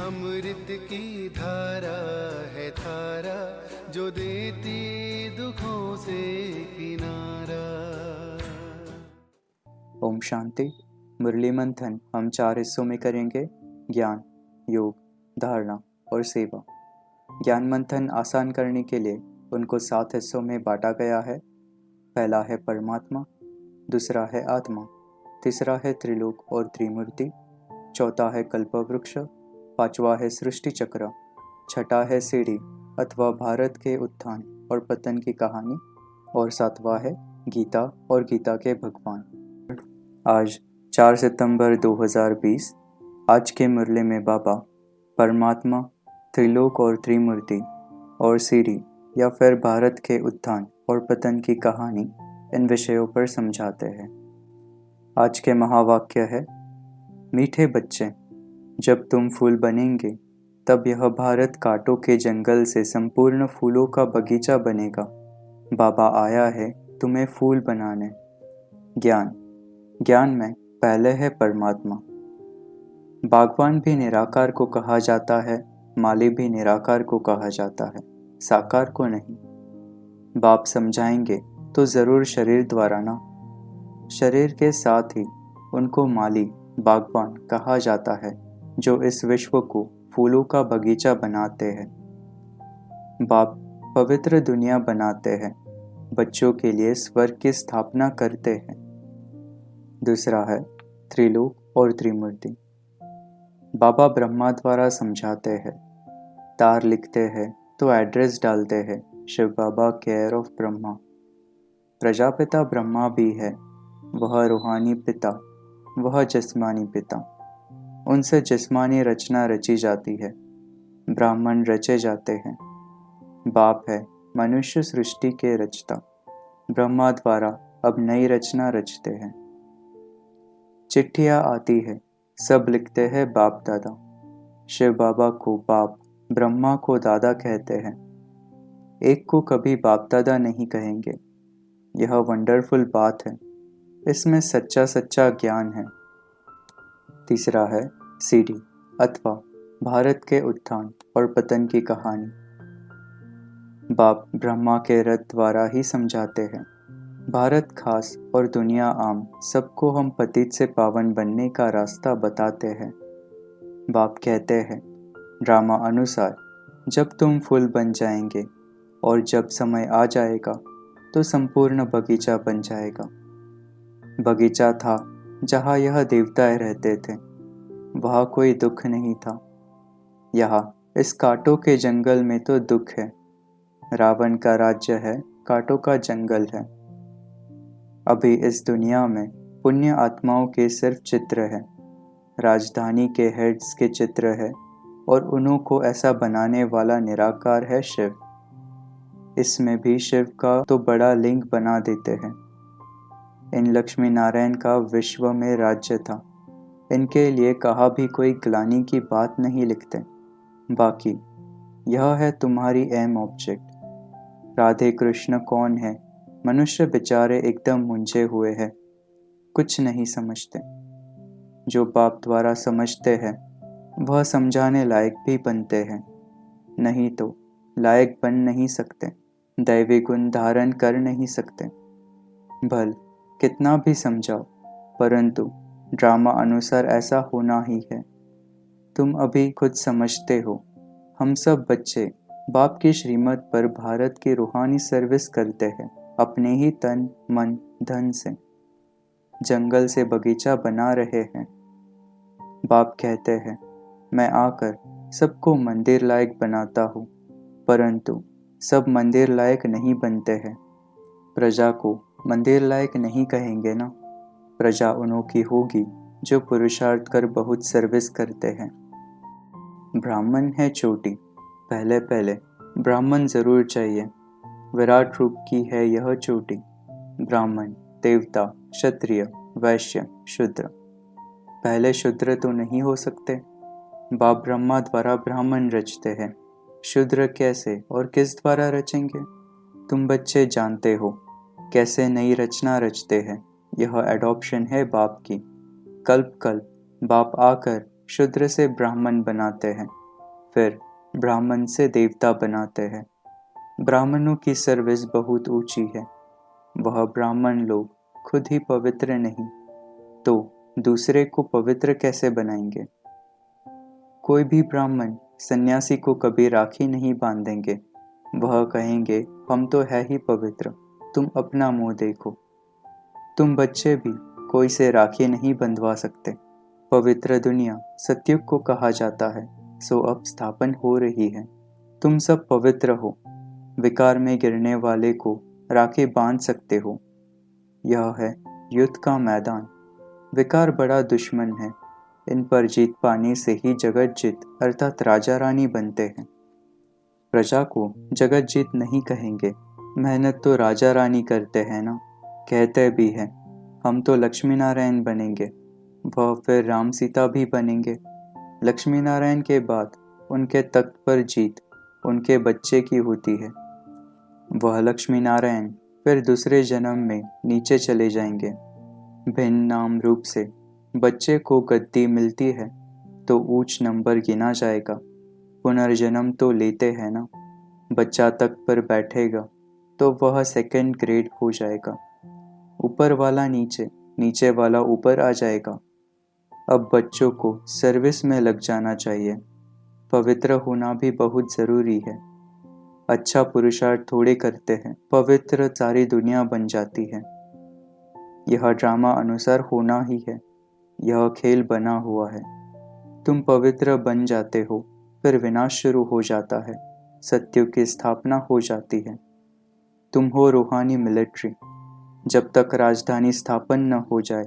अमृत की धारा है धारा, जो देती दुखों से किनारा। ओम शांति। मुरली मंथन हम 4 हिस्सों में करेंगे। ज्ञान, योग, धारणा और सेवा। ज्ञान मंथन आसान करने के लिए उनको 7 हिस्सों में बांटा गया है। पहला है परमात्मा, दूसरा है आत्मा, तीसरा है त्रिलोक और त्रिमूर्ति, चौथा है कल्पवृक्ष, पांचवा है सृष्टि चक्र, छठा है सीढ़ी अथवा भारत के उत्थान और पतन की कहानी, और सातवां है गीता और गीता के भगवान। आज 4 सितंबर 2020। आज के मुरली में बाबा परमात्मा, त्रिलोक और त्रिमूर्ति और सीढ़ी या फिर भारत के उत्थान और पतन की कहानी, इन विषयों पर समझाते हैं। आज के महावाक्य है, मीठे बच्चे, जब तुम फूल बनेंगे तब यह भारत कांटों के जंगल से संपूर्ण फूलों का बगीचा बनेगा। बाबा आया है तुम्हें फूल बनाने। ज्ञान में पहले है परमात्मा। बागवान भी निराकार को कहा जाता है, माली भी निराकार को कहा जाता है, साकार को नहीं। बाप समझाएंगे तो जरूर शरीर द्वारा ना। शरीर के साथ ही उनको माली, बागवान कहा जाता है, जो इस विश्व को फूलों का बगीचा बनाते हैं। बाप पवित्र दुनिया बनाते हैं, बच्चों के लिए स्वर्ग की स्थापना करते हैं। दूसरा है त्रिलोक और त्रिमूर्ति। बाबा ब्रह्मा द्वारा समझाते हैं। तार लिखते हैं तो एड्रेस डालते हैं, शिव बाबा केयर ऑफ ब्रह्मा। प्रजापिता ब्रह्मा भी है, वह रूहानी पिता, वह जिस्मानी पिता। उनसे जिस्मानी रचना रची जाती है, ब्राह्मण रचे जाते हैं। बाप है मनुष्य सृष्टि के रचता, ब्रह्मा द्वारा अब नई रचना रचते हैं। चिट्ठियाँ आती है, सब लिखते हैं बाप दादा। शिव बाबा को बाप, ब्रह्मा को दादा कहते हैं। एक को कभी बाप दादा नहीं कहेंगे। यह वंडरफुल बात है, इसमें सच्चा सच्चा ज्ञान है। तीसरा है सीढ़ी अथवा भारत के उत्थान और पतन की कहानी। बाप ब्रह्मा के रथ द्वारा ही समझाते हैं। भारत खास और दुनिया आम, सबको हम पतित से पावन बनने का रास्ता बताते हैं। बाप कहते हैं, ड्रामा अनुसार जब तुम फूल बन जाएंगे और जब समय आ जाएगा तो संपूर्ण बगीचा बन जाएगा। बगीचा था जहाँ यह देवताएं रहते थे, वहाँ कोई दुख नहीं था। यहाँ इस कांटों के जंगल में तो दुख है। रावण का राज्य है, कांटों का जंगल है। अभी इस दुनिया में पुण्य आत्माओं के सिर्फ चित्र है, राजधानी के हेड्स के चित्र है, और उन्हों को ऐसा बनाने वाला निराकार है शिव। इसमें भी शिव का तो बड़ा लिंग बना देते हैं। इन लक्ष्मी नारायण का विश्व में राज्य था, इनके लिए कहा भी कोई ग्लानि की बात नहीं लिखते। बाकी यह है तुम्हारी एम ऑब्जेक्ट। राधे कृष्ण कौन है? मनुष्य बेचारे एकदम मुंझे हुए हैं, कुछ नहीं समझते। जो बाप द्वारा समझते हैं वह समझाने लायक भी बनते हैं, नहीं तो लायक बन नहीं सकते, दैवी गुण धारण कर नहीं सकते। भल कितना भी समझाओ, परंतु ड्रामा अनुसार ऐसा होना ही है। तुम अभी खुद समझते हो, हम सब बच्चे बाप की श्रीमत पर भारत की रूहानी सर्विस करते हैं, अपने ही तन मन धन से। जंगल से बगीचा बना रहे हैं। बाप कहते हैं, मैं आकर सबको मंदिर लायक बनाता हूँ, परंतु सब मंदिर लायक नहीं बनते हैं। प्रजा को मंदिर लायक नहीं कहेंगे ना। प्रजा उन्हों की होगी जो पुरुषार्थ कर बहुत सर्विस करते हैं। ब्राह्मण है चोटी, पहले पहले ब्राह्मण जरूर चाहिए। विराट रूप की है यह चोटी। ब्राह्मण, देवता, क्षत्रिय, वैश्य, शूद्र। पहले शूद्र तो नहीं हो सकते। बाप ब्रह्मा द्वारा ब्राह्मण रचते हैं, शूद्र कैसे और किस द्वारा रचेंगे? तुम बच्चे जानते हो कैसे नई रचना रचते हैं। यह एडॉप्शन है बाप की। कल्प कल्प बाप आकर शूद्र से ब्राह्मण बनाते हैं, फिर ब्राह्मण से देवता बनाते हैं। ब्राह्मणों की सर्विस बहुत ऊंची है। वह ब्राह्मण लोग खुद ही पवित्र नहीं तो दूसरे को पवित्र कैसे बनाएंगे? कोई भी ब्राह्मण सन्यासी को कभी राखी नहीं बांधेंगे। वह कहेंगे, हम तो है ही पवित्र, तुम अपना मुंह देखो। तुम बच्चे भी कोई से राखी नहीं बंधवा सकते। पवित्र दुनिया सतयुग को कहा जाता है, सो अब स्थापन हो रही है। तुम सब पवित्र हो। विकार में गिरने वाले को राखी बांध सकते हो। यह है युद्ध का मैदान। विकार बड़ा दुश्मन है। इन पर जीत पाने से ही जगत जीत अर्थात राजा रानी बनते हैं। प्रजा को जगत जीत नहीं कहेंगे। मेहनत तो राजा रानी करते हैं ना। कहते भी हैं, हम तो लक्ष्मी नारायण बनेंगे। वह फिर राम सीता भी बनेंगे। लक्ष्मी नारायण के बाद उनके तख्त पर जीत उनके बच्चे की होती है। वह लक्ष्मी नारायण फिर दूसरे जन्म में नीचे चले जाएंगे। भिन्न नाम रूप से बच्चे को गद्दी मिलती है तो ऊंच नंबर गिना जाएगा। पुनर्जन्म तो लेते हैं ना। बच्चा तख्त पर बैठेगा तो वह सेकंड ग्रेड हो जाएगा। ऊपर वाला नीचे, नीचे वाला ऊपर आ जाएगा। अब बच्चों को सर्विस में लग जाना चाहिए। पवित्र होना भी बहुत ज़रूरी है। अच्छा पुरुषार्थ थोड़े करते हैं, पवित्र सारी दुनिया बन जाती है। यह ड्रामा अनुसार होना ही है। यह खेल बना हुआ है। तुम पवित्र बन जाते हो, फिर विनाश शुरू हो जाता है। सत्युग की स्थापना हो जाती है। तुम हो रूहानी मिलिट्री। जब तक राजधानी स्थापन न हो जाए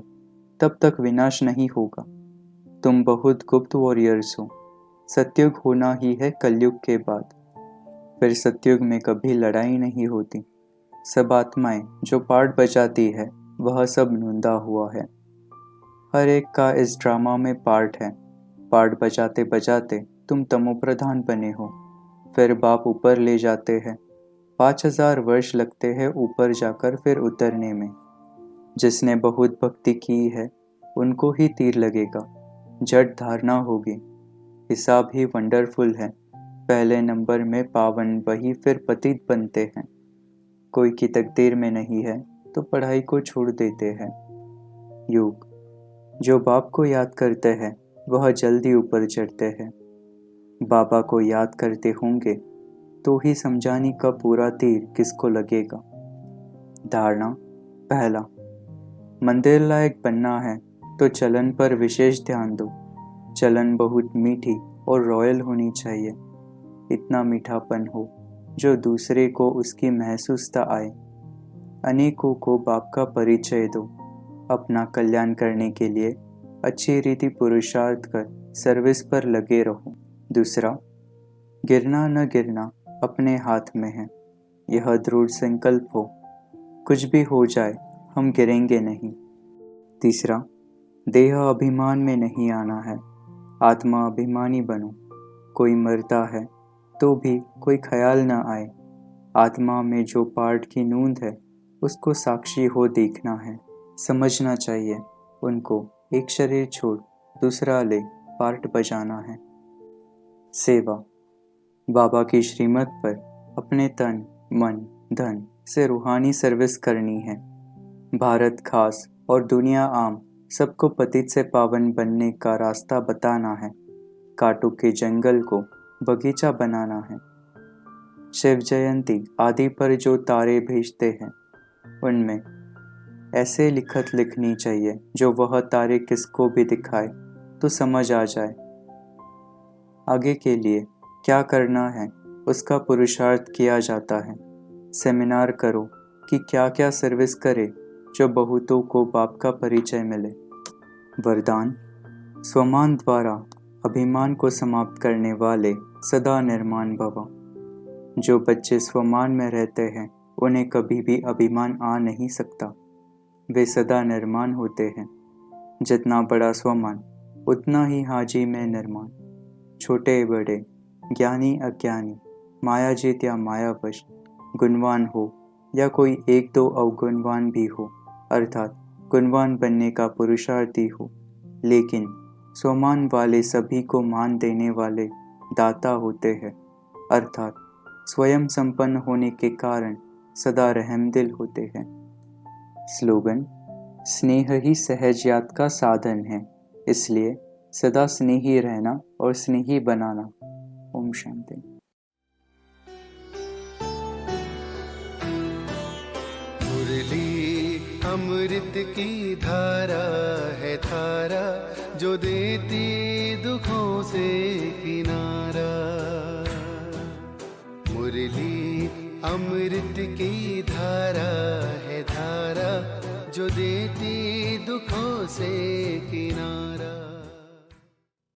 तब तक विनाश नहीं होगा। तुम बहुत गुप्त वॉरियर्स हो। सत्युग होना ही है कलयुग के बाद। फिर सत्युग में कभी लड़ाई नहीं होती। सब आत्माएं जो पार्ट बजाती है वह सब नूंदा हुआ है। हर एक का इस ड्रामा में पार्ट है। पार्ट बजाते बजाते तुम तमोप्रधान बने हो। फिर बाप ऊपर ले जाते हैं। 5000 वर्ष लगते हैं ऊपर जाकर फिर उतरने में। जिसने बहुत भक्ति की है उनको ही तीर लगेगा। झट धारणा होगी। हिसाब ही वंडरफुल है। पहले नंबर में पावन वही फिर पतित बनते हैं। कोई की तकदीर में नहीं है तो पढ़ाई को छोड़ देते हैं। योग जो बाप को याद करते हैं वह जल्दी ऊपर चढ़ते हैं। बाबा को याद करते होंगे तो ही समझाने का पूरा तीर किसको लगेगा। धारणा पहला, मंदिर लायक बनना है तो चलन पर विशेष ध्यान दो। चलन बहुत मीठी और रॉयल होनी चाहिए। इतना मीठापन हो जो दूसरे को उसकी महसूसता आए। अनेकों को बाप का परिचय दो। अपना कल्याण करने के लिए अच्छी रीति पुरुषार्थ कर सर्विस पर लगे रहो। दूसरा, गिरना न गिरना अपने हाथ में है। यह दृढ़ संकल्प हो। कुछ भी हो जाए हम गिरेंगे नहीं। तीसरा, देह अभिमान में नहीं आना है। आत्मा अभिमानी बनो। कोई मरता है तो भी कोई ख्याल न आए। आत्मा में जो पार्ट की नूंद है उसको साक्षी हो देखना है। समझना चाहिए उनको एक शरीर छोड़ दूसरा ले पार्ट बजाना है। सेवा बाबा की श्रीमत पर अपने तन मन धन से रूहानी सर्विस करनी है। भारत खास और दुनिया आम सबको पतित से पावन बनने का रास्ता बताना है। काटू के जंगल को बगीचा बनाना है। शिव जयंती आदि पर जो तारे भेजते हैं उनमें ऐसे लिखत लिखनी चाहिए जो वह तारे किसको भी दिखाए तो समझ आ जाए। आगे के लिए क्या करना है उसका पुरुषार्थ किया जाता है। सेमिनार करो कि क्या क्या सर्विस करे जो बहुतों को बाप का परिचय मिले। वरदान स्वमान द्वारा अभिमान को समाप्त करने वाले सदा निर्माण भव। जो बच्चे स्वमान में रहते हैं उन्हें कभी भी अभिमान आ नहीं सकता। वे सदा निर्माण होते हैं। जितना बड़ा स्वमान उतना ही हाजी में निर्माण। छोटे बड़े, ज्ञानी अज्ञानी, मायाजीत या मायावश, गुणवान हो या कोई एक दो अवगुणवान भी हो, अर्थात गुणवान बनने का पुरुषार्थी हो, लेकिन स्वमान वाले सभी को मान देने वाले दाता होते हैं, अर्थात स्वयं संपन्न होने के कारण सदा रहमदिल होते हैं। स्लोगन: स्नेह ही सहजयात का साधन है, इसलिए सदा स्नेही रहना और स्नेही बनाना। ओम शांति। मुरली अमृत की धारा है धारा, जो देती दुखों से किनारा। मुरली अमृत की धारा है धारा, जो देती दुखों से किनारा।